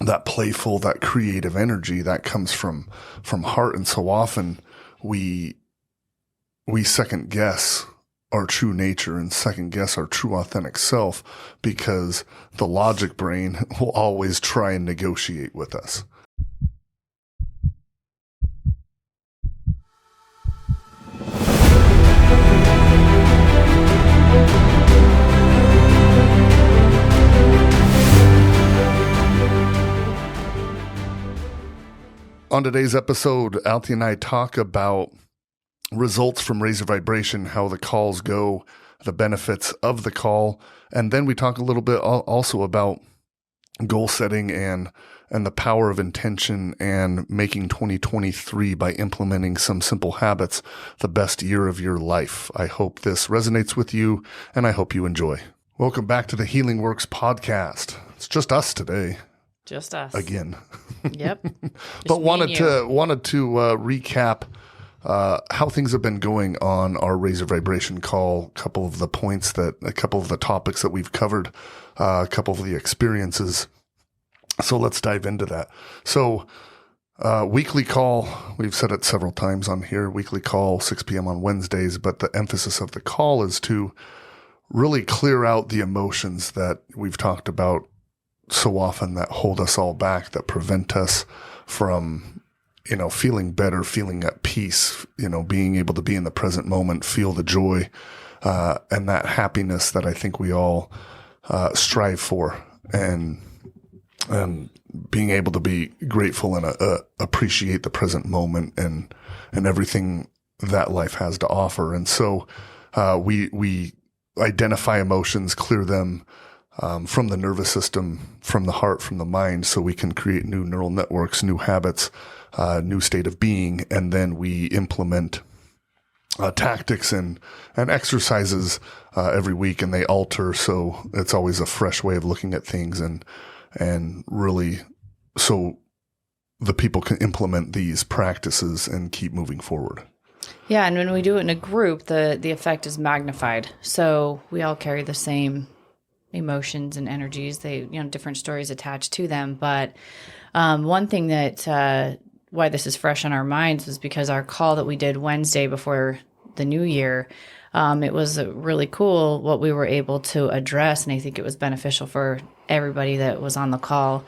that playful, that creative energy that comes from heart. And so often we second guess our true nature and second guess our true authentic self because the logic brain will always try and negotiate with us. On today's episode, Altee and I talk about results from Raise Your Vibration, how the calls go, the benefits of the call, and then we talk a little bit also about goal setting and the power of intention and making 2023 by implementing some simple habits the best year of your life. I hope this resonates with you, and I hope you enjoy. Welcome back to the Healing Works podcast. It's just us today. Just us. Again. Yep. But wanted to recap how things have been going on our Raise Your Vibration call, a couple of the topics that we've covered, a couple of the experiences. So let's dive into that. So weekly call, we've said it several times on here, weekly call, 6 p.m. on Wednesdays, but the emphasis of the call is to really clear out the emotions that we've talked about so often that hold us all back, that prevent us from, feeling better, feeling at peace, being able to be in the present moment, feel the joy, and that happiness that I think we all strive for, and being able to be grateful and appreciate the present moment and everything that life has to offer. And so we identify emotions, clear them from the nervous system, from the heart, from the mind, so we can create new neural networks, new habits, new state of being, and then we implement tactics and exercises every week, and they alter, so it's always a fresh way of looking at things, and really so the people can implement these practices and keep moving forward. Yeah, and when we do it in a group, the effect is magnified. So we all carry the same emotions and energies. They, different stories attached to them. But one thing that why this is fresh on our minds was because our call that we did Wednesday before the new year, it was really cool what we were able to address, and I think it was beneficial for everybody that was on the call,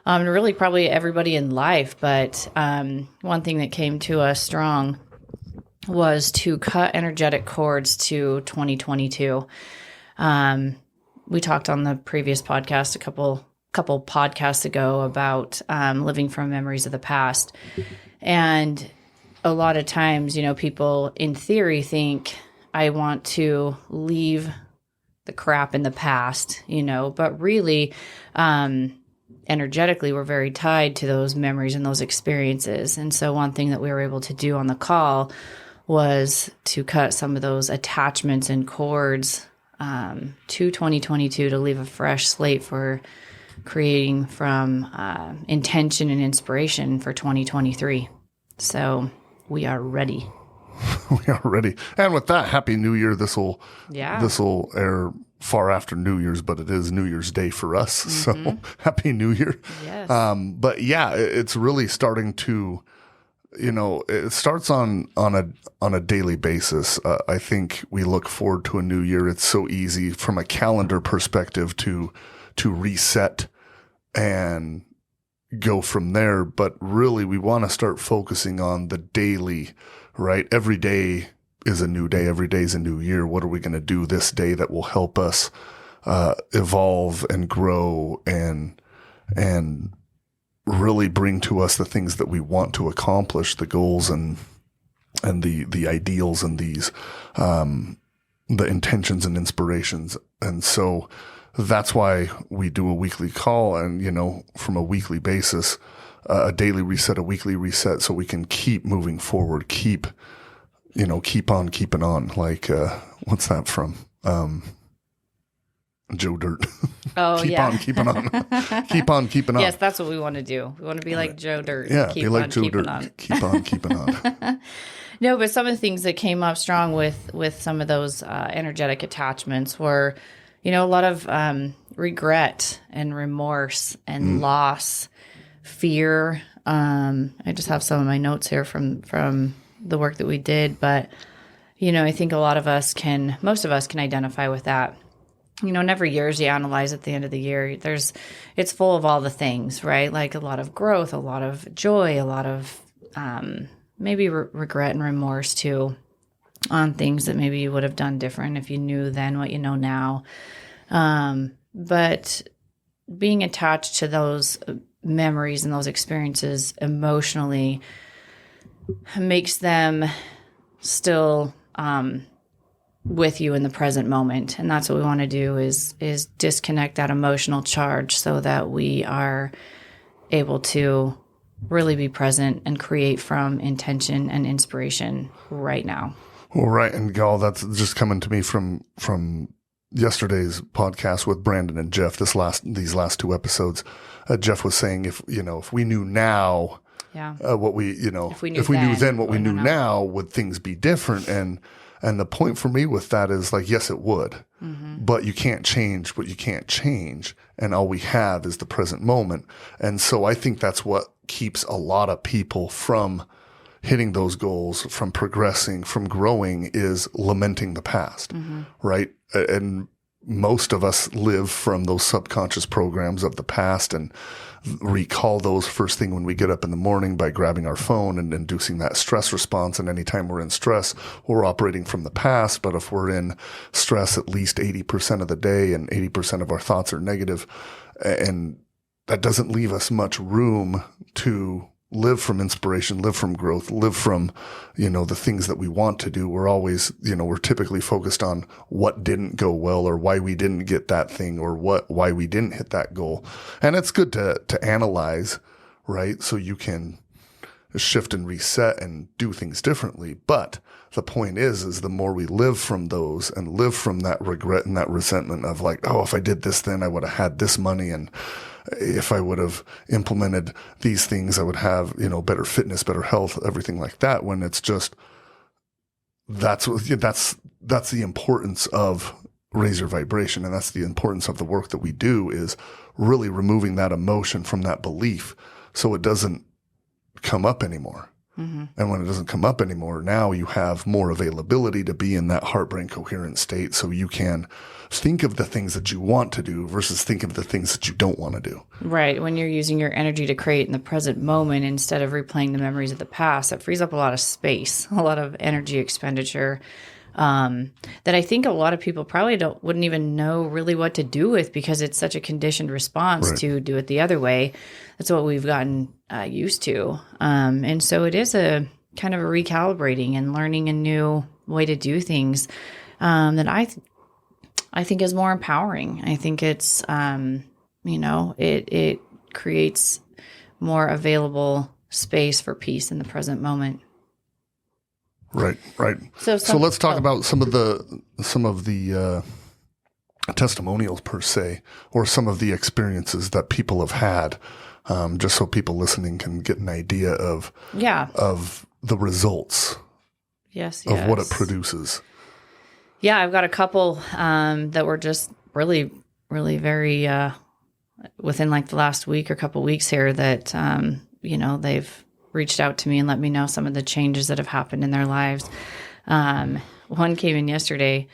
and really probably everybody in life. But one thing that came to us strong was to cut energetic cords to 2022. We talked on the previous podcast a couple podcasts ago about living from memories of the past. And a lot of times, people in theory think, I want to leave the crap in the past, but really, energetically, we're very tied to those memories and those experiences. And so one thing that we were able to do on the call was to cut some of those attachments and cords to 2022 to leave a fresh slate for creating from intention and inspiration for 2023. So we are ready. We are ready. And with that, Happy New Year. This will air far after New Year's, but it is New Year's Day for us. Mm-hmm. So Happy New Year. Yes. But yeah, it's really starting to, it starts on a daily basis. I think we look forward to a new year. It's so easy from a calendar perspective to reset and go from there. But really, we want to start focusing on the daily, right? Every day is a new day. Every day is a new year. What are we going to do this day that will help us evolve and grow and really bring to us the things that we want to accomplish, the goals and the ideals and these the intentions and inspirations. And so that's why we do a weekly call, and from a weekly basis, a daily reset, a weekly reset, so we can keep moving forward, keep on keeping on. Like what's that from? Joe Dirt. Oh, keep yeah. on keeping on. Keep on keeping on. Yes, that's what we want to do. We want to be like Joe Dirt. Yeah, keep be like on Joe keeping Dirt. On. Keep on keeping on. No, but some of the things that came up strong with some of those energetic attachments were, a lot of regret and remorse and loss, fear. I just have some of my notes here from the work that we did, but I think most of us can identify with that. And every year as you analyze at the end of the year, it's full of all the things, right? Like a lot of growth, a lot of joy, a lot of maybe regret and remorse too, on things that maybe you would have done different if you knew then what you know now. But being attached to those memories and those experiences emotionally makes them still with you in the present moment. And that's what we want to do is disconnect that emotional charge so that we are able to really be present and create from intention and inspiration right now. Well, right. And Gal, that's just coming to me from yesterday's podcast with Brandon and Jeff, these last 2 episodes. Jeff was saying if we knew now, what we, if we knew then what we knew now, would things be different? And the point for me with that is like, yes, it would, but you can't change what you can't change. And all we have is the present moment. And so I think that's what keeps a lot of people from hitting those goals, from progressing, from growing, is lamenting the past, right? And most of us live from those subconscious programs of the past and recall those first thing when we get up in the morning by grabbing our phone and inducing that stress response. And anytime we're in stress, we're operating from the past. But if we're in stress at least 80% of the day and 80% of our thoughts are negative, and that doesn't leave us much room to live from inspiration, live from growth, live from, the things that we want to do. We're always, we're typically focused on what didn't go well or why we didn't get that thing or why we didn't hit that goal. And it's good to analyze, right? So you can shift and reset and do things differently. But the point is the more we live from those and live from that regret and that resentment of like, oh, if I did this, then I would have had this money. And if I would have implemented these things, I would have, better fitness, better health, everything like that. When it's just, that's the importance of raise your vibration. And that's the importance of the work that we do, is really removing that emotion from that belief so it doesn't come up anymore. And when it doesn't come up anymore, now you have more availability to be in that heart-brain coherent state, so you can think of the things that you want to do versus think of the things that you don't want to do. Right. When you're using your energy to create in the present moment instead of replaying the memories of the past, it frees up a lot of space, a lot of energy expenditure that I think a lot of people probably wouldn't even know really what to do with, because it's such a conditioned response to do it the other way. That's what we've gotten used to. And so it is a kind of a recalibrating and learning a new way to do things that I think is more empowering. I think it's, it creates more available space for peace in the present moment. Right. So let's talk about some of the testimonials per se, or some of the experiences that people have had, just so people listening can get an idea of the results. Yes. Of what it produces. Yeah, I've got a couple that were just really, really very within like the last week or couple weeks here that they've reached out to me and let me know some of the changes that have happened in their lives. One came in yesterday.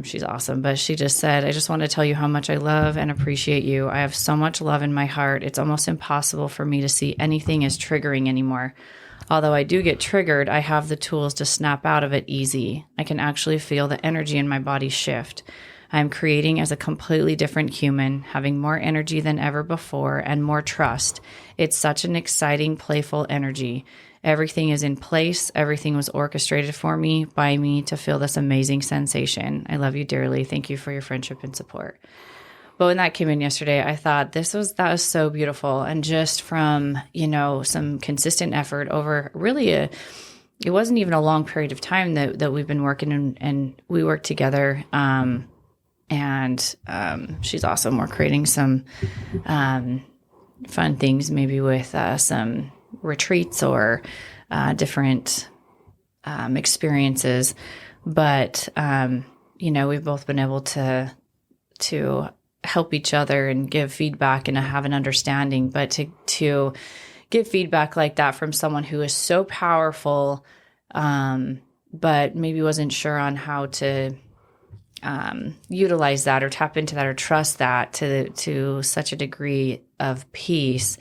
She's awesome, but she just said, I just want to tell you how much I love and appreciate you. I have so much love in my heart. It's almost impossible for me to see anything as triggering anymore. Although I do get triggered, I have the tools to snap out of it easy. I can actually feel the energy in my body shift. I'm creating as a completely different human, having more energy than ever before and more trust. It's such an exciting, playful energy. Everything is in place. Everything was orchestrated for me, by me, to feel this amazing sensation. I love you dearly. Thank you for your friendship and support. But when that came in yesterday, I thought that was so beautiful. And just from, some consistent effort over really it wasn't even a long period of time that we've been working and we work together. And she's awesome. We're creating some fun things, maybe with some retreats or different experiences. But, we've both been able to help each other and give feedback and have an understanding, but to give feedback like that from someone who is so powerful, but maybe wasn't sure on how to utilize that or tap into that or trust that to such a degree of peace,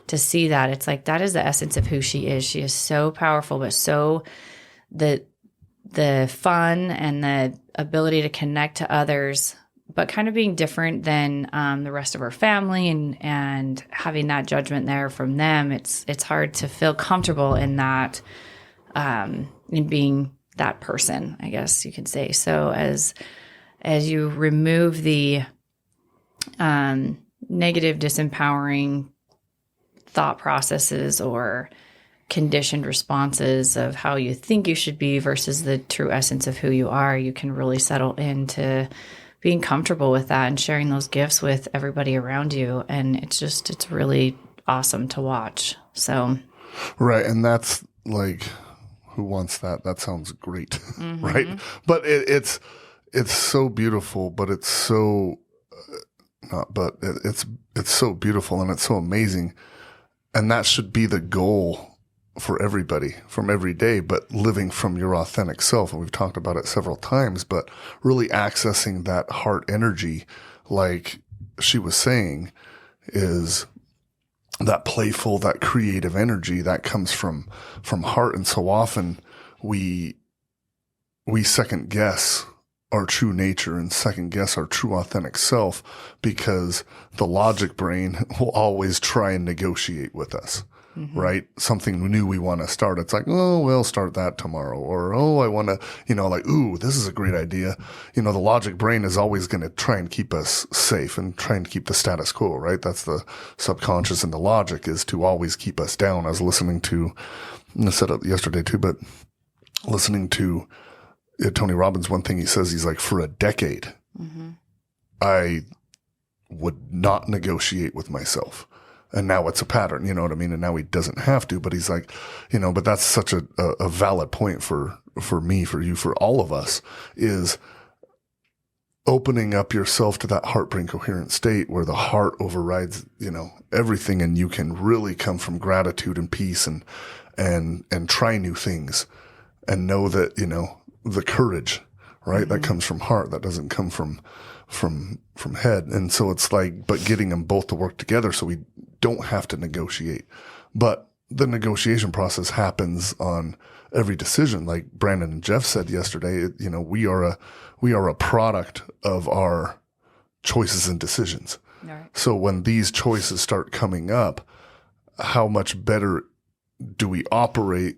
to see that it's like, that is the essence of who she is. She is so powerful, but so the fun and the ability to connect to others, but kind of being different than the rest of her family, and having that judgment there from them. It's hard to feel comfortable in that, in being that person, I guess you could say. So as you remove the negative, disempowering thought processes or conditioned responses of how you think you should be versus the true essence of who you are, you can really settle into being comfortable with that and sharing those gifts with everybody around you. And it's really awesome to watch. So. Right. And that's like, who wants that? That sounds great. Mm-hmm. Right. But it's so beautiful, but it's so it's so beautiful and it's so amazing. And that should be the goal for everybody from every day, but living from your authentic self. And we've talked about it several times, but really accessing that heart energy, like she was saying, is that playful, that creative energy that comes from heart. And so often we second guess our true nature and second guess our true authentic self because the logic brain will always try and negotiate with us. Mm-hmm. Right? Something new we want to start. It's like, oh, we'll start that tomorrow. Or, oh, I want to, like, ooh, this is a great idea. The logic brain is always going to try and keep us safe and try and keep the status quo, right? That's the subconscious, and the logic is to always keep us down. I was listening to, I said it yesterday too, but listening to Tony Robbins, one thing he says, he's like, for a decade, mm-hmm. I would not negotiate with myself. And now it's a pattern, you know what I mean? And now he doesn't have to, but he's like, but that's such a valid point for me, for you, for all of us, is opening up yourself to that heart brain coherent state where the heart overrides, everything. And you can really come from gratitude and peace and try new things and know that, the courage, right? Mm-hmm. That comes from heart. That doesn't come from head. And so it's like, but getting them both to work together so we don't have to negotiate. But the negotiation process happens on every decision. Like Brandon and Jeff said yesterday, we are a product of our choices and decisions. Right. So when these choices start coming up, how much better do we operate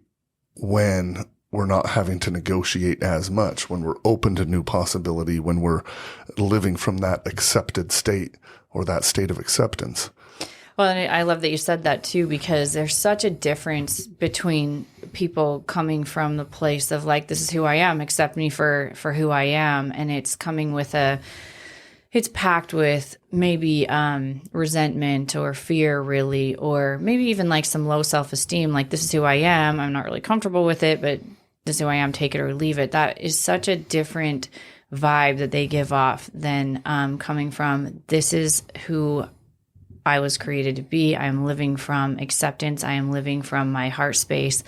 when we're not having to negotiate as much, when we're open to new possibility, when we're living from that accepted state or that state of acceptance? Well, and I love that you said that too, because there's such a difference between people coming from the place of like, this is who I am, accept me for who I am. And it's coming with it's packed with maybe resentment or fear, really, or maybe even like some low self-esteem, like this is who I am. I'm not really comfortable with it, but this is who I am, take it or leave it. That is such a different vibe that they give off than coming from, this is who I was created to be. I am living from acceptance. I am living from my heart space.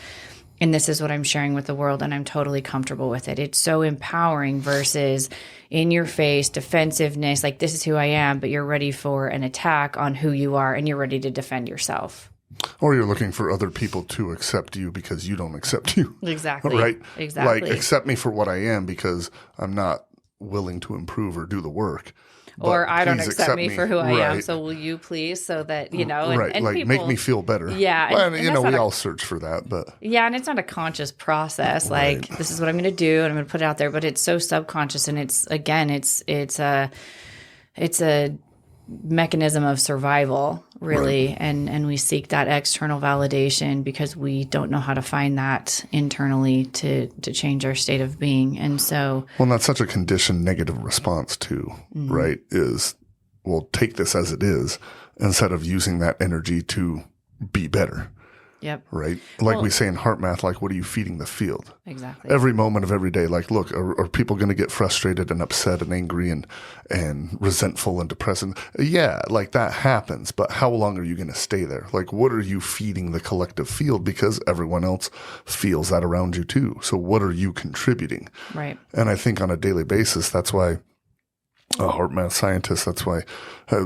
And this is what I'm sharing with the world, and I'm totally comfortable with it. It's so empowering versus in your face defensiveness, like this is who I am, but you're ready for an attack on who you are and you're ready to defend yourself. Or you're looking for other people to accept you because you don't accept you. Exactly. Right? Exactly. Like, accept me for what I am because I'm not willing to improve or do the work. Or I don't accept me for who I am, so will you please, so that, and, right, and like people, make me feel better. Yeah. Well, and we all search for that, but. Yeah, and it's not a conscious process, like this is what I'm going to do and I'm going to put it out there, but it's so subconscious, and it's a mechanism of survival, really, right. and we seek that external validation because we don't know how to find that internally to change our state of being. And so, well, that's such a conditioned negative response too, mm-hmm. right? Is, well, take this as it is instead of using that energy to be better. Yep. Right? Like we say in heart math, like, what are you feeding the field? Exactly. Every moment of every day, like, look, are people going to get frustrated and upset and angry and resentful and depressed? Yeah, like that happens. But how long are you going to stay there? Like, what are you feeding the collective field? Because everyone else feels that around you too. So what are you contributing? Right. And I think on a daily basis, that's why a heart math scientist, that's why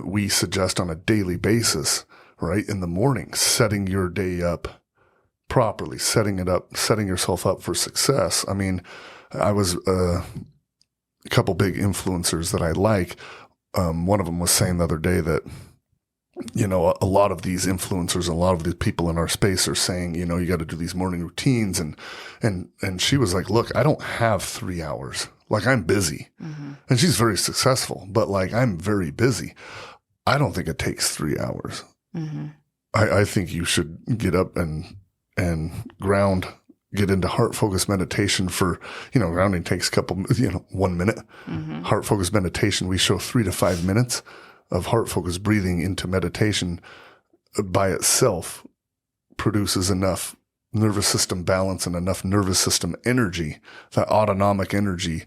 we suggest on a daily basis, right, in the morning, setting your day up properly, setting yourself up for success. I mean, I was a couple big influencers that I like. One of them was saying the other day that, you know, a lot of these influencers, a lot of the people in our space are saying, you know, you got to do these morning routines. And she was like, look, I don't have 3 hours. Like, I'm busy. Mm-hmm. And she's very successful, but like, I'm very busy. I don't think it takes 3 hours. Mm-hmm. I think you should get up and ground, get into heart focused meditation for, you know, grounding takes 1 minute. Mm-hmm. Heart focused meditation, we show 3 to 5 minutes of heart focused breathing into meditation by itself produces enough nervous system balance and enough nervous system energy, that autonomic energy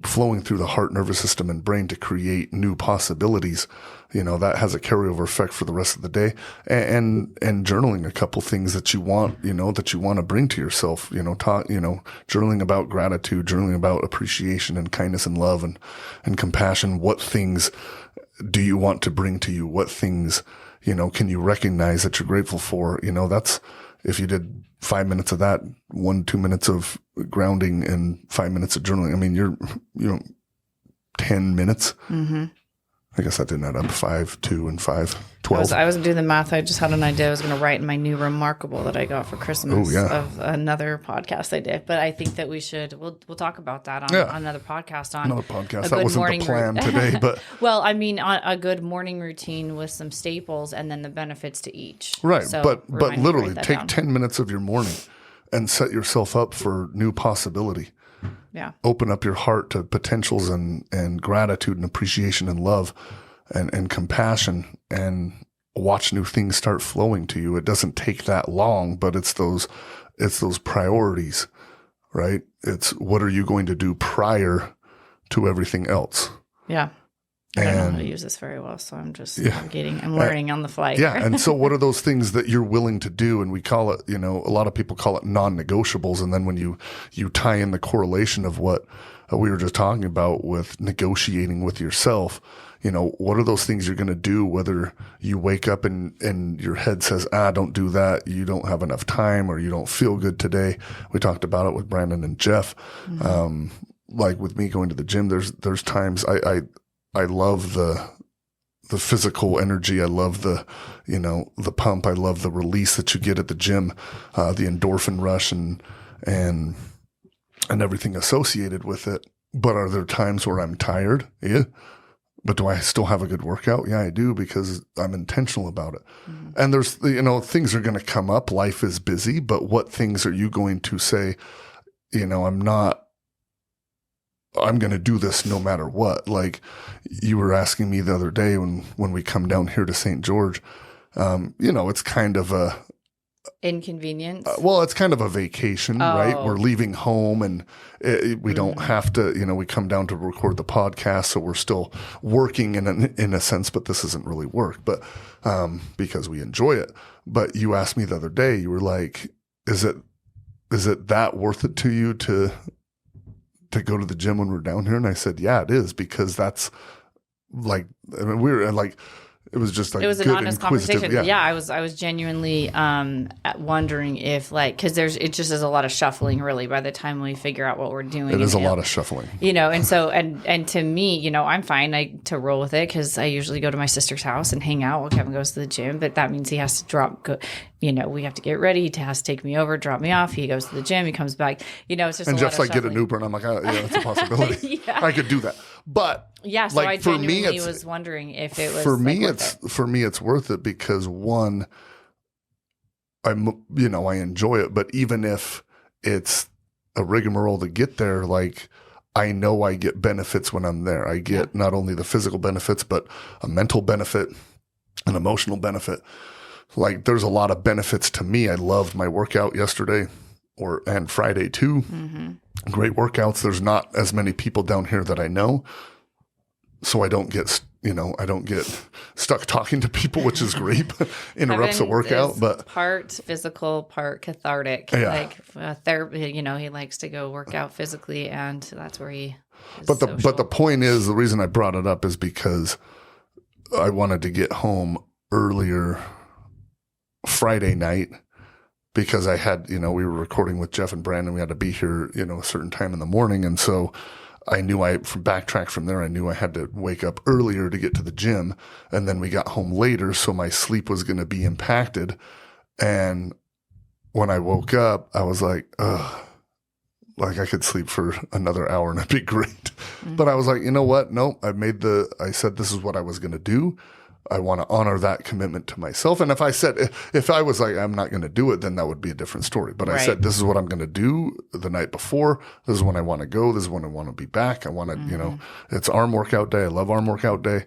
flowing through the heart, nervous system, and brain to create new possibilities. You know, that has a carryover effect for the rest of the day. And journaling a couple things that you want, you know, that you want to bring to yourself, you know, journaling about gratitude, journaling about appreciation and kindness and love and compassion. What things do you want to bring to you? What things, you know, can you recognize that you're grateful for? You know, that's, if you did 5 minutes of that, 1-2 minutes of grounding and 5 minutes of journaling, I mean, you're 10 minutes. Mm-hmm. I guess that didn't add up. 5, 2, and 5, 12. I wasn't doing the math. I just had an idea I was going to write in my new Remarkable that I got for Christmas of another podcast I did. But I think that we'll talk about that on another podcast. Another podcast. That wasn't the plan today. But well, I mean, on a good morning routine with some staples and then the benefits to each. Right. So but literally take 10 minutes of your morning and set yourself up for new possibility. Yeah. Open up your heart to potentials and gratitude and appreciation and love and compassion, and watch new things start flowing to you. It doesn't take that long, but it's those priorities, right? It's what are you going to do prior to everything else? Yeah. I don't know how to use this very well, so I'm just I'm learning on the fly. Yeah. And so what are those things that you're willing to do? And we call it, you know, a lot of people call it non-negotiables. And then when you tie in the correlation of what we were just talking about with negotiating with yourself, you know, what are those things you're going to do, whether you wake up and your head says, don't do that, you don't have enough time, or you don't feel good today. We talked about it with Brandon and Jeff. Mm-hmm. Like with me going to the gym, there's times I love the physical energy. I love the pump. I love the release that you get at the gym, the endorphin rush and everything associated with it. But are there times where I'm tired? Yeah. But do I still have a good workout? Yeah, I do, because I'm intentional about it. Mm-hmm. And there's, you know, things are going to come up. Life is busy, but what things are you going to say, you know, I'm going to do this no matter what. Like you were asking me the other day when we come down here to St. George, you know, it's kind of a inconvenience. It's kind of a vacation, right? We're leaving home and we don't have to, you know, we come down to record the podcast. So we're still working in a sense, but this isn't really work, but, because we enjoy it. But you asked me the other day, you were like, is it that worth it to you to go to the gym when we're down here? And I said, yeah, it is, because that's like, I mean, we were like, it was just like, it was an honest conversation. Yeah. I was genuinely wondering if, like, because it just is a lot of shuffling really by the time we figure out what we're doing. It is a lot of shuffling, you know. And so and to me, you know, I'm fine to roll with it, because I usually go to my sister's house and hang out while Kevin goes to the gym. But that means he has to you know, we have to get ready. He has to take me over, drop me off. He goes to the gym. He comes back. You know, it's just and a Jeff's lot of like, get an Uber, and I'm like, yeah, that's a possibility. I could do that, but yeah. So like, I genuinely was wondering if it was for me. It's worth it because one, I enjoy it, but even if it's a rigmarole to get there, like I know I get benefits when I'm there. I get not only the physical benefits, but a mental benefit, an emotional benefit. like there's a lot of benefits to me. I loved my workout yesterday and Friday too. Mm-hmm. Great workouts. There's not as many people down here that I know. So I don't get stuck talking to people, which is great. Interrupts the workout, but part physical, part cathartic. Yeah. Like therapy, he likes to go work out physically, and that's where he. But the point is, the reason I brought it up is because I wanted to get home earlier Friday night because I had, we were recording with Jeff and Brandon. We had to be here, a certain time in the morning, and so. I knew backtrack from there. I knew I had to wake up earlier to get to the gym, and then we got home later. So my sleep was going to be impacted. And when I woke up, I was like, ugh, like I could sleep for another hour and it'd be great. Mm-hmm. But I was like, you know what? No, I said, this is what I was going to do. I want to honor that commitment to myself. And if I was like, I'm not going to do it, then that would be a different story. But right. I said, this is what I'm going to do the night before. This is when I want to go. This is when I want to be back. I want to, it's arm workout day. I love arm workout day.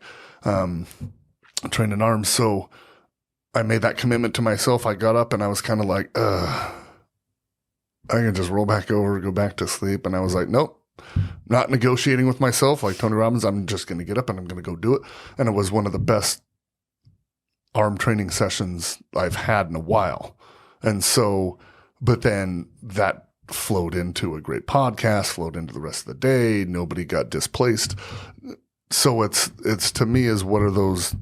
Training arms. So I made that commitment to myself. I got up and I was kind of like, I can just roll back over, go back to sleep. And I was like, nope. Not negotiating with myself like Tony Robbins. I'm just going to get up and I'm going to go do it. And it was one of the best arm training sessions I've had in a while. And so, but then that flowed into a great podcast, flowed into the rest of the day. Nobody got displaced. So it's to me is what are those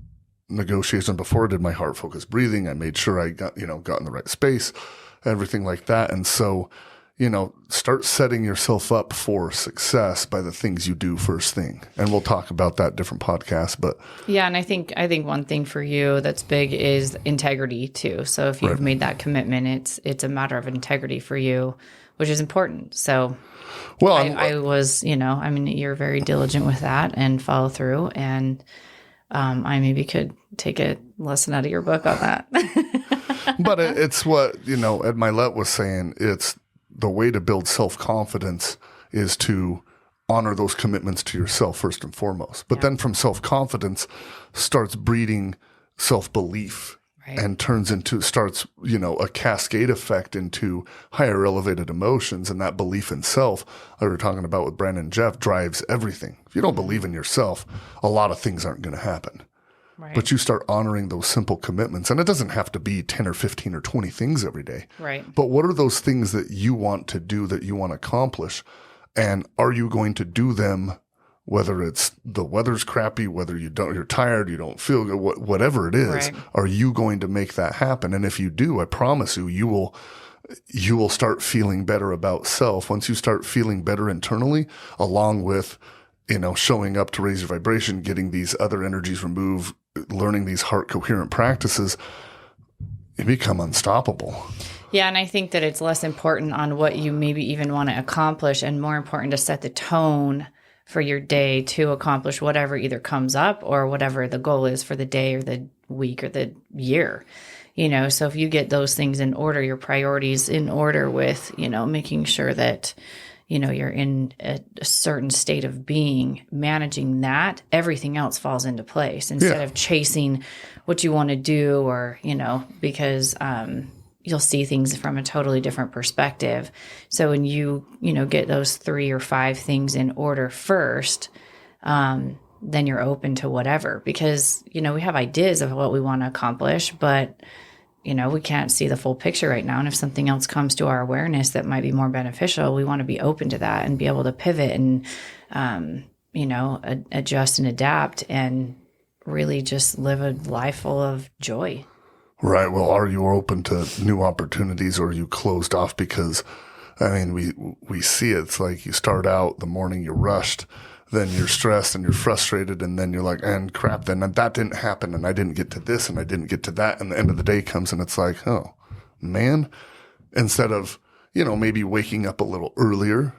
negotiations before I did my heart focused breathing. I made sure I got in the right space, everything like that. And so, start setting yourself up for success by the things you do first thing. And we'll talk about that different podcasts, but yeah. And I think one thing for you that's big is integrity too. So if you've right. made that commitment, it's a matter of integrity for you, which is important. So well, I was, you're very diligent with that and follow through. And I maybe could take a lesson out of your book on that. But it's what, Ed Milet was saying, it's the way to build self-confidence is to honor those commitments to yourself first and foremost. But then from self-confidence starts breeding self-belief right. and starts, a cascade effect into higher elevated emotions. And that belief in self that we were talking about with Brandon and Jeff drives everything. If you don't believe in yourself, a lot of things aren't going to happen. Right. But you start honoring those simple commitments. And it doesn't have to be 10 or 15 or 20 things every day. Right. But what are those things that you want to do, that you want to accomplish? And are you going to do them, whether it's the weather's crappy, whether you're tired, you don't feel good, whatever it is, right. Are you going to make that happen? And if you do, I promise you will start feeling better about self. Once you start feeling better internally, along with showing up to raise your vibration, getting these other energies removed, learning these heart coherent practices, you become unstoppable. Yeah. And I think that it's less important on what you maybe even want to accomplish and more important to set the tone for your day to accomplish whatever either comes up or whatever the goal is for the day or the week or the year. So if you get those things in order, your priorities in order with, making sure that you're in a certain state of being, managing that, everything else falls into place instead of chasing what you want to do or, because you'll see things from a totally different perspective. So when you get those 3 or 5 things in order first, then you're open to whatever, because, we have ideas of what we want to accomplish, but we can't see the full picture right now. And if something else comes to our awareness that might be more beneficial, we want to be open to that and be able to pivot and, adjust and adapt and really just live a life full of joy. Right. Well, are you open to new opportunities, or are you closed off? Because, we see it. It's like you start out the morning, you're rushed, then you're stressed and you're frustrated, and then you're like, and crap, then that didn't happen, and I didn't get to this, and I didn't get to that, and the end of the day comes, and it's like, oh, man, instead of, maybe waking up a little earlier,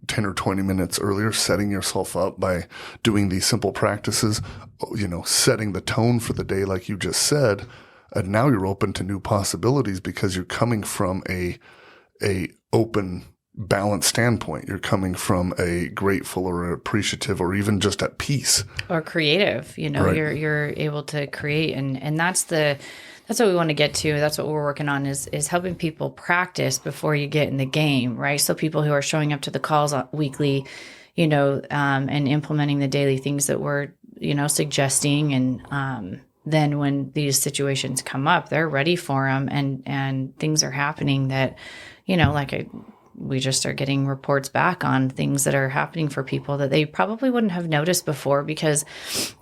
10 or 20 minutes earlier, setting yourself up by doing these simple practices, setting the tone for the day, like you just said, and now you're open to new possibilities because you're coming from a open, balanced standpoint. You're coming from a grateful or appreciative or even just at peace. Or creative, Right. You're able to create. And that's the That's what we want to get to. That's what we're working on is helping people practice before you get in the game, right? So people who are showing up to the calls weekly, and implementing the daily things that we're, suggesting. And then when these situations come up, they're ready for them, and things are happening that, we just start getting reports back on things that are happening for people that they probably wouldn't have noticed before, because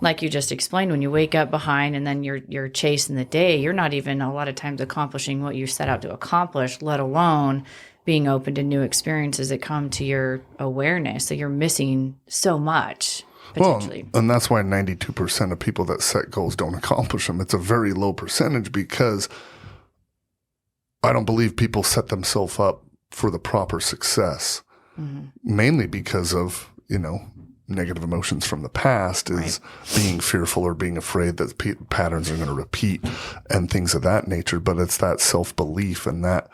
like you just explained, when you wake up behind and then you're chasing the day, you're not even a lot of times accomplishing what you set out to accomplish, let alone being open to new experiences that come to your awareness. So you're missing so much potentially. Well, and that's why 92% of people that set goals don't accomplish them. It's a very low percentage, because I don't believe people set themselves up for the proper success, mainly because of, negative emotions from the past is being fearful or being afraid that patterns are going to repeat and things of that nature. But it's that self-belief, and that,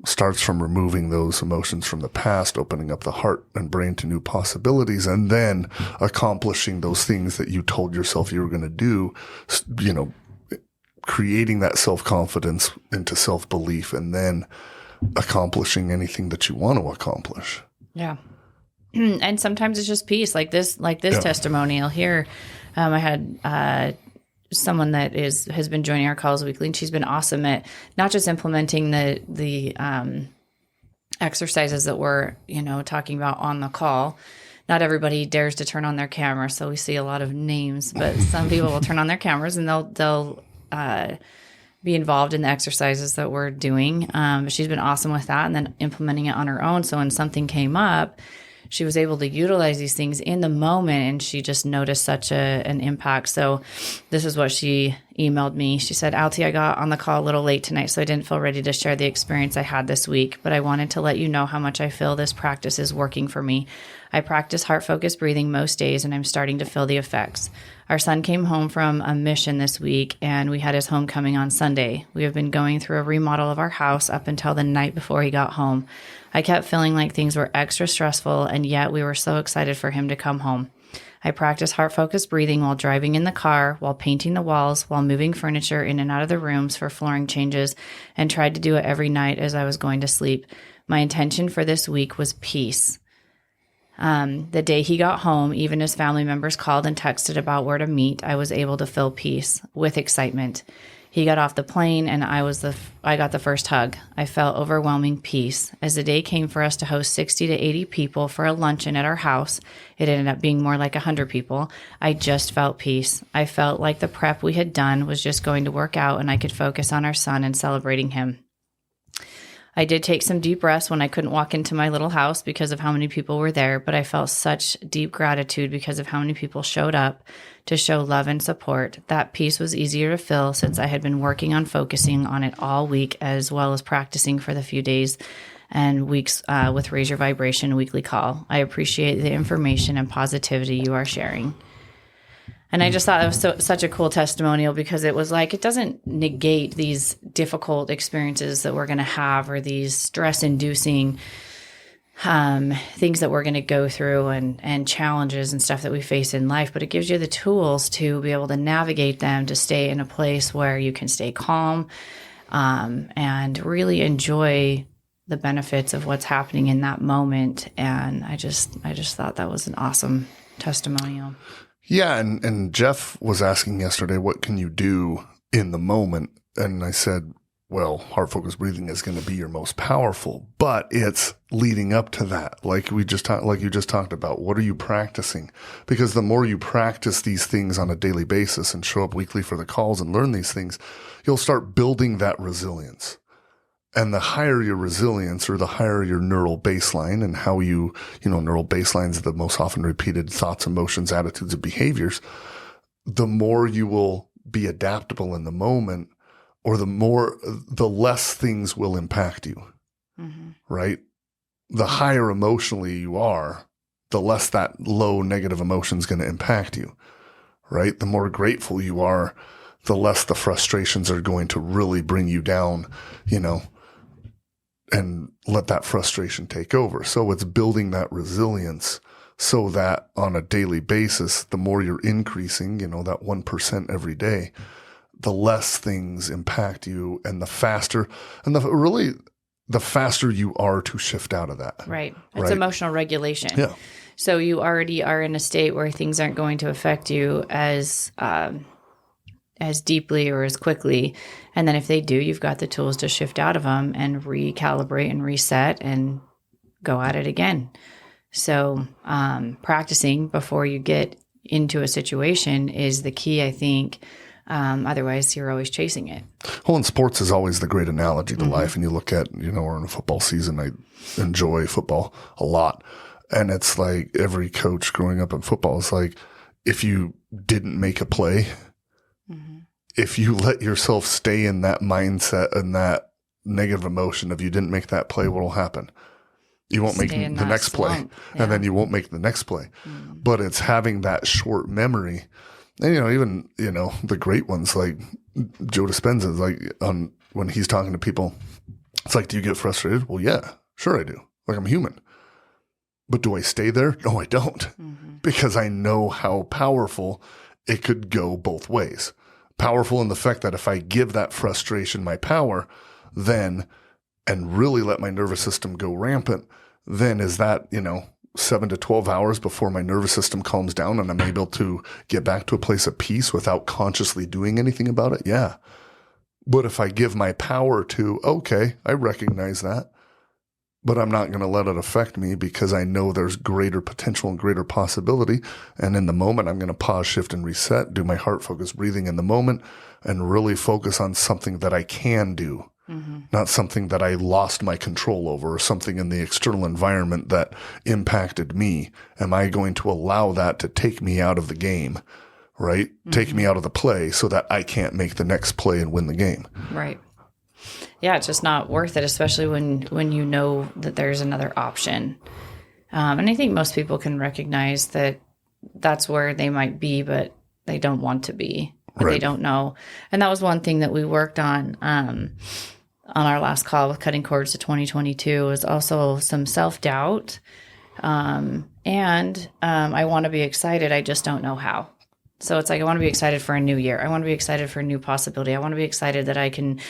starts from removing those emotions from the past, opening up the heart and brain to new possibilities, and then accomplishing those things that you told yourself you were going to do, creating that self-confidence into self-belief, and then accomplishing anything that you want to accomplish. Yeah. And sometimes it's just peace, like this testimonial here. I had someone that has been joining our calls weekly, and she's been awesome at not just implementing the exercises that we're, talking about on the call. Not everybody dares to turn on their camera, so we see a lot of names, but some people will turn on their cameras and they'll be involved in the exercises that we're doing. But she's been awesome with that, and then implementing it on her own. So when something came up, she was able to utilize these things in the moment, and she just noticed such an impact. So this is what she emailed me. She said, Altee, I got on the call a little late tonight, so I didn't feel ready to share the experience I had this week, but I wanted to let you know how much I feel this practice is working for me. I practice heart-focused breathing most days, and I'm starting to feel the effects. Our son came home from a mission this week, and we had his homecoming on Sunday. We have been going through a remodel of our house up until the night before he got home. I kept feeling like things were extra stressful, and yet we were so excited for him to come home. I practiced heart-focused breathing while driving in the car, while painting the walls, while moving furniture in and out of the rooms for flooring changes, and tried to do it every night as I was going to sleep. My intention for this week was peace. The day he got home, even as family members called and texted about where to meet, I was able to feel peace with excitement. He got off the plane, and I got the first hug. I felt overwhelming peace. As the day came for us to host 60 to 80 people for a luncheon at our house, it ended up being more like 100 people. I just felt peace. I felt like the prep we had done was just going to work out, and I could focus on our son and celebrating him. I did take some deep breaths when I couldn't walk into my little house because of how many people were there, but I felt such deep gratitude because of how many people showed up to show love and support. That peace was easier to feel since I had been working on focusing on it all week, as well as practicing for the few days and weeks with Raise Your Vibration weekly call. I appreciate the information and positivity you are sharing. And I just thought it was such a cool testimonial, because it was like, it doesn't negate these difficult experiences that we're going to have, or these stress-inducing things that we're going to go through, and challenges and stuff that we face in life. But it gives you the tools to be able to navigate them, to stay in a place where you can stay calm and really enjoy the benefits of what's happening in that moment. And I just thought that was an awesome testimonial. Yeah, and Jeff was asking yesterday, what can you do in the moment? And I said, well, heart-focused breathing is going to be your most powerful, but it's leading up to that. Like you just talked about, what are you practicing? Because the more you practice these things on a daily basis and show up weekly for the calls and learn these things, you'll start building that resilience. And the higher your resilience, or the higher your neural baseline, and how neural baselines are the most often repeated thoughts, emotions, attitudes, and behaviors, the more you will be adaptable in the moment, or the less things will impact you, right? The higher emotionally you are, the less that low negative emotion is going to impact you, right? The more grateful you are, the less the frustrations are going to really bring you down, and let that frustration take over. So it's building that resilience so that on a daily basis, the more you're increasing, that 1% every day, the less things impact you, and the faster you are to shift out of that. Right. It's emotional regulation. Yeah. So you already are in a state where things aren't going to affect you as deeply or as quickly. And then if they do, you've got the tools to shift out of them and recalibrate and reset and go at it again. So practicing before you get into a situation is the key, I think. Otherwise, you're always chasing it. Well, and sports is always the great analogy to life. And you look at, we're in a football season. I enjoy football a lot. And it's like every coach growing up in football is like, if you didn't make a play, if you let yourself stay in that mindset and that negative emotion of you didn't make that play, what will happen? You won't make the next play, and then you won't make the next play. But it's having that short memory. And, even, the great ones like Joe Dispenza, like when he's talking to people, it's like, do you get frustrated? Well, yeah, sure I do. Like, I'm human. But do I stay there? No, I don't. Because I know how powerful it could go both ways. Powerful in the fact that if I give that frustration my power, then, and really let my nervous system go rampant, then is that, 7 to 12 hours before my nervous system calms down and I'm able to get back to a place of peace without consciously doing anything about it? Yeah. But if I give my power to, okay, I recognize that, but I'm not going to let it affect me because I know there's greater potential and greater possibility. And in the moment, I'm going to pause, shift, and reset, do my heart focus breathing in the moment, and really focus on something that I can do, not something that I lost my control over or something in the external environment that impacted me. Am I going to allow that to take me out of the game, right? Take me out of the play so that I can't make the next play and win the game. Right. Yeah, it's just not worth it, especially when you know that there's another option. And I think most people can recognize that that's where they might be, but they don't want to be, but they don't know. And that was one thing that we worked on our last call with Cutting Cords to 2022 was also some self-doubt. And I want to be excited. I just don't know how. So it's like, I want to be excited for a new year. I want to be excited for a new possibility. I want to be excited that I can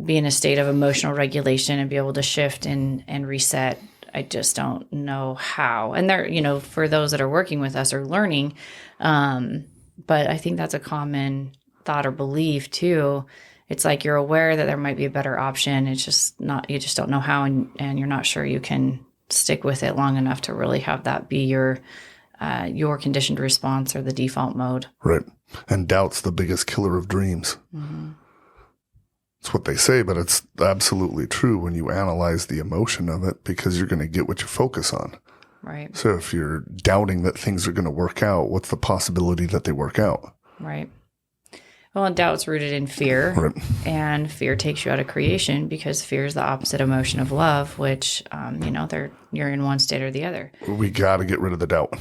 be in a state of emotional regulation and be able to shift and reset. I just don't know how. And there, for those that are working with us or learning, but I think that's a common thought or belief too. It's like you're aware that there might be a better option. It's just not, you just don't know how, and you're not sure you can stick with it long enough to really have that be your conditioned response or the default mode. Right. And doubt's the biggest killer of dreams. It's what they say, but it's absolutely true when you analyze the emotion of it, because you're going to get what you focus on. Right. So if you're doubting that things are going to work out, what's the possibility that they work out? Right. Well, and doubt's rooted in fear, right. And fear takes you out of creation because fear is the opposite emotion of love, which, you're in one state or the other. We got to get rid of the doubt.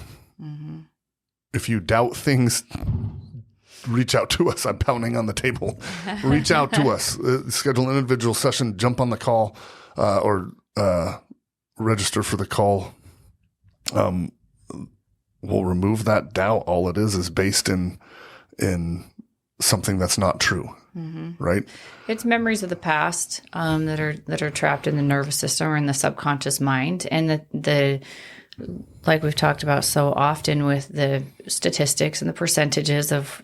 If you doubt things, reach out to us. I'm pounding on the table. Reach out to us. Schedule an individual session. Jump on the call or register for the call. We'll remove that doubt. All it is based in something that's not true, right? It's memories of the past that are trapped in the nervous system or in the subconscious mind, and the like we've talked about so often with the statistics and the percentages of,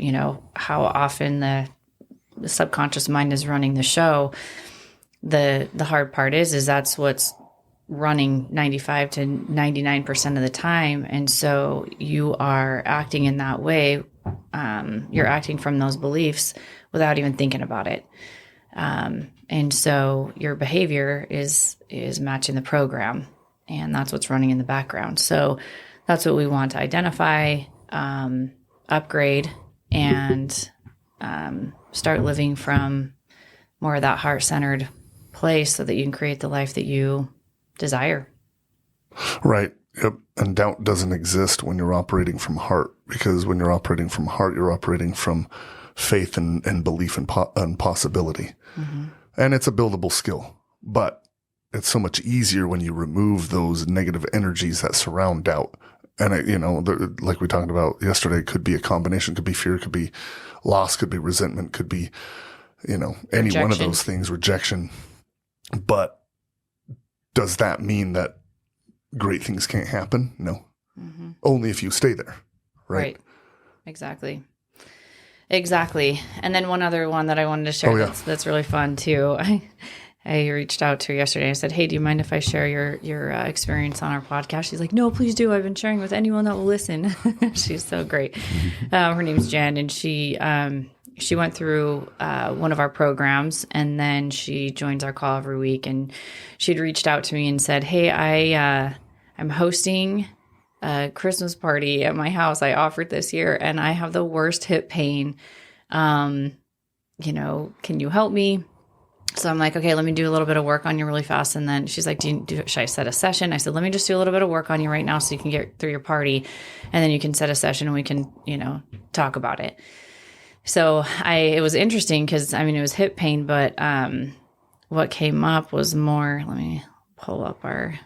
how often the subconscious mind is running the show. The hard part is that's what's running 95 to 99% of the time. And so you are acting in that way. You're acting from those beliefs without even thinking about it. And so your behavior is matching the program. And that's what's running in the background. So that's what we want to identify, upgrade, and start living from more of that heart-centered place so that you can create the life that you desire. Right. Yep. And doubt doesn't exist when you're operating from heart, because when you're operating from heart, you're operating from faith and belief and possibility. And it's a buildable skill, but it's so much easier when you remove those negative energies that surround doubt. And, like we talked about yesterday, it could be a combination, it could be fear, it could be loss, could be resentment, could be, any one of those things, rejection. But does that mean that great things can't happen? No. Mm-hmm. Only if you stay there. Right. Exactly. And then one other one that I wanted to share that's really fun too. I reached out to her yesterday. I said, "Hey, do you mind if I share your experience on our podcast?" She's like, "No, please do. I've been sharing with anyone that will listen." She's so great. Her name's Jen, and she went through one of our programs, and then she joins our call every week. And she'd reached out to me and said, "Hey, I'm hosting a Christmas party at my house. I offered this year, and I have the worst hip pain. Can you help me?" So I'm like, "Okay, let me do a little bit of work on you really fast." And then she's like, should I set a session? I said, "Let me just do a little bit of work on you right now so you can get through your party. And then you can set a session and we can, talk about it." So it was interesting because, it was hip pain, but what came up was more, let me pull up our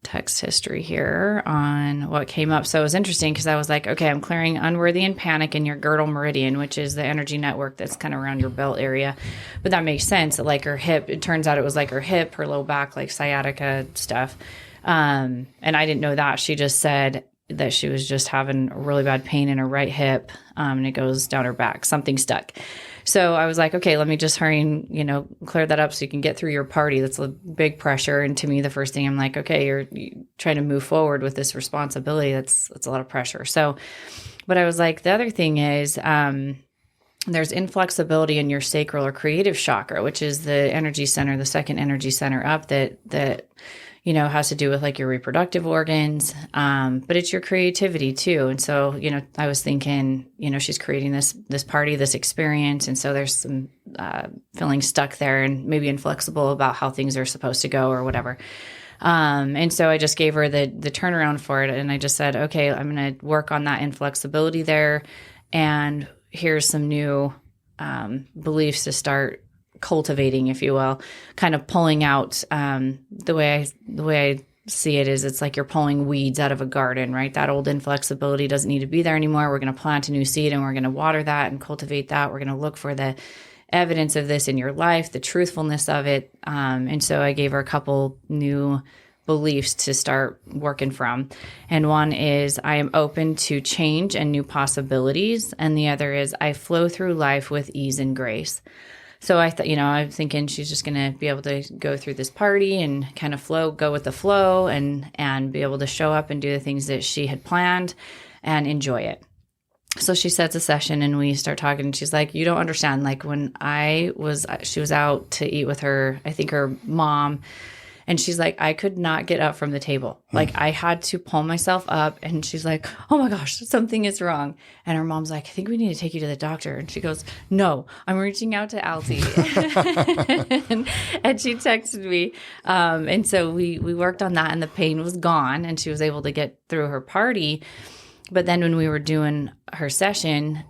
text history here on what came up. So it was interesting because I was like, okay, I'm clearing unworthy and panic in your girdle meridian, which is the energy network that's kind of around your belt area. But that makes sense. Like her hip, it turns out it was like her hip, her low back, like sciatica stuff. And I didn't know that. She just said that she was just having really bad pain in her right hip, and it goes down her back. Something stuck. So I was like, okay, let me just hurry and, clear that up so you can get through your party. That's a big pressure. And to me, the first thing I'm like, okay, you're trying to move forward with this responsibility. That's a lot of pressure. So, but I was like, the other thing is, there's inflexibility in your sacral or creative chakra, which is the energy center, the second energy center up that has to do with like your reproductive organs. But it's your creativity too. And so, I was thinking, she's creating this party, this experience. And so there's some feeling stuck there and maybe inflexible about how things are supposed to go or whatever. And so I just gave her the turnaround for it. And I just said, okay, I'm going to work on that inflexibility there. And here's some new beliefs to start cultivating, if you will, kind of pulling out. The way I see it is, it's like you're pulling weeds out of a garden, right? That old inflexibility doesn't need to be there anymore. We're going to plant a new seed and we're going to water that and cultivate that. We're going to look for the evidence of this in your life, the truthfulness of it. And so I gave her a couple new beliefs to start working from. And one is, I am open to change and new possibilities. And the other is, I flow through life with ease and grace. So I thought, I'm thinking she's just going to be able to go through this party and kind of go with the flow and be able to show up and do the things that she had planned and enjoy it. So she sets a session and we start talking and she's like, "You don't understand. Like when she was out to eat with her, I think her mom, and she's like, I could not get up from the table. Like I had to pull myself up, and she's like, "Oh my gosh, something is wrong." And her mom's like, "I think we need to take you to the doctor." And she goes, "No, I'm reaching out to Altee." and she texted me. And so we worked on that and the pain was gone and she was able to get through her party. But then when we were doing her session,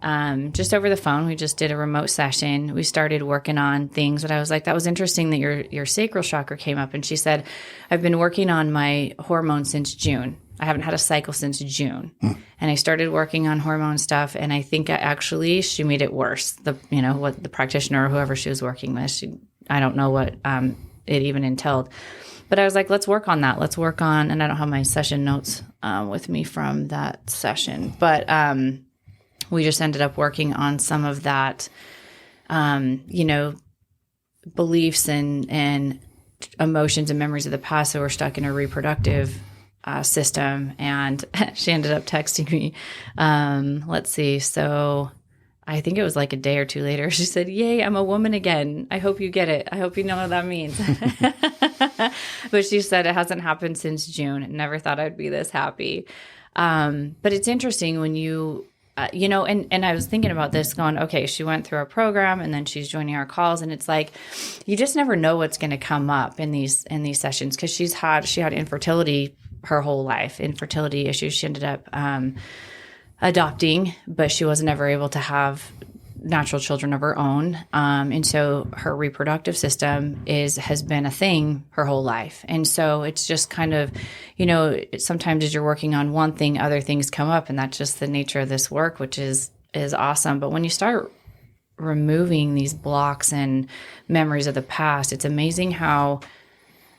just over the phone, we just did a remote session. We started working on things, but I was like, that was interesting that your sacral chakra came up. And she said, "I've been working on my hormones since June. I haven't had a cycle since June." And I started working on hormone stuff. And I think she made it worse. What the practitioner or whoever she was working with, I don't know what it even entailed. But I was like, let's work on that. Let's work on, and I don't have my session notes with me from that session, but we just ended up working on some of that, beliefs and emotions and memories of the past that were stuck in her reproductive system. And she ended up texting me. Let's see. So I think it was like a day or two later. She said, "Yay, I'm a woman again. I hope you get it. I hope you know what that means." But she said it hasn't happened since June. Never thought I'd be this happy. But it's interesting when you, and I was thinking about this going, okay, she went through our program and then she's joining our calls. And it's like, you just never know what's going to come up in these sessions. Cause she had infertility her whole life, infertility issues. She ended up, adopting, but she wasn't ever able to have natural children of her own. And so her reproductive system has been a thing her whole life. And so it's just kind of, sometimes as you're working on one thing, other things come up, and that's just the nature of this work, which is is awesome. But when you start removing these blocks and memories of the past, it's amazing how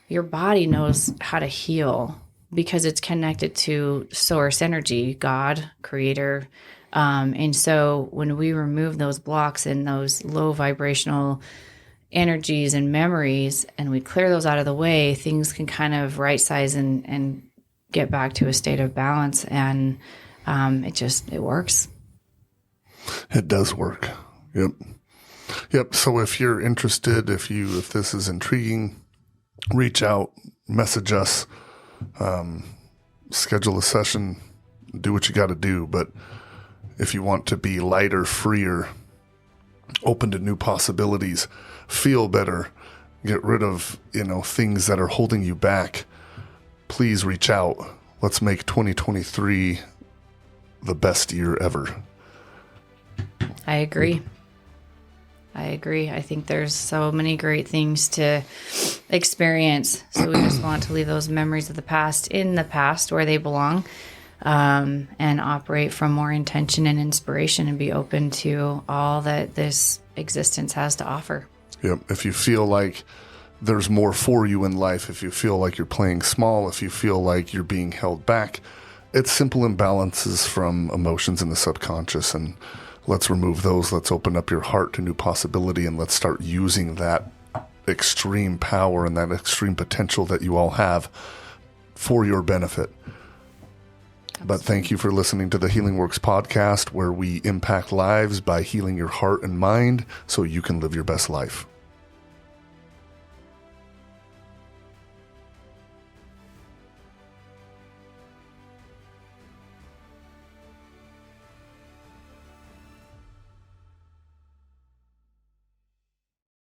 your body knows how to heal because it's connected to source energy, God, creator. And so when we remove those blocks and those low vibrational energies and memories, and we clear those out of the way, things can kind of right size and get back to a state of balance. And it works. It does work. Yep. So if you're interested, if this is intriguing, reach out, message us, schedule a session, do what you got to do. But if you want to be lighter, freer, open to new possibilities, feel better, get rid of, things that are holding you back, please reach out. Let's make 2023 the best year ever. I agree. I think there's so many great things to experience. So we just want to leave those memories of the past in the past where they belong, and operate from more intention and inspiration and be open to all that this existence has to offer. Yep. If you feel like there's more for you in life, if you feel like you're playing small, if you feel like you're being held back, it's simple imbalances from emotions in the subconscious, and let's remove those. Let's open up your heart to new possibility, and let's start using that extreme power and that extreme potential that you all have for your benefit. Absolutely. But thank you for listening to the Healing Works podcast, where we impact lives by healing your heart and mind so you can live your best life.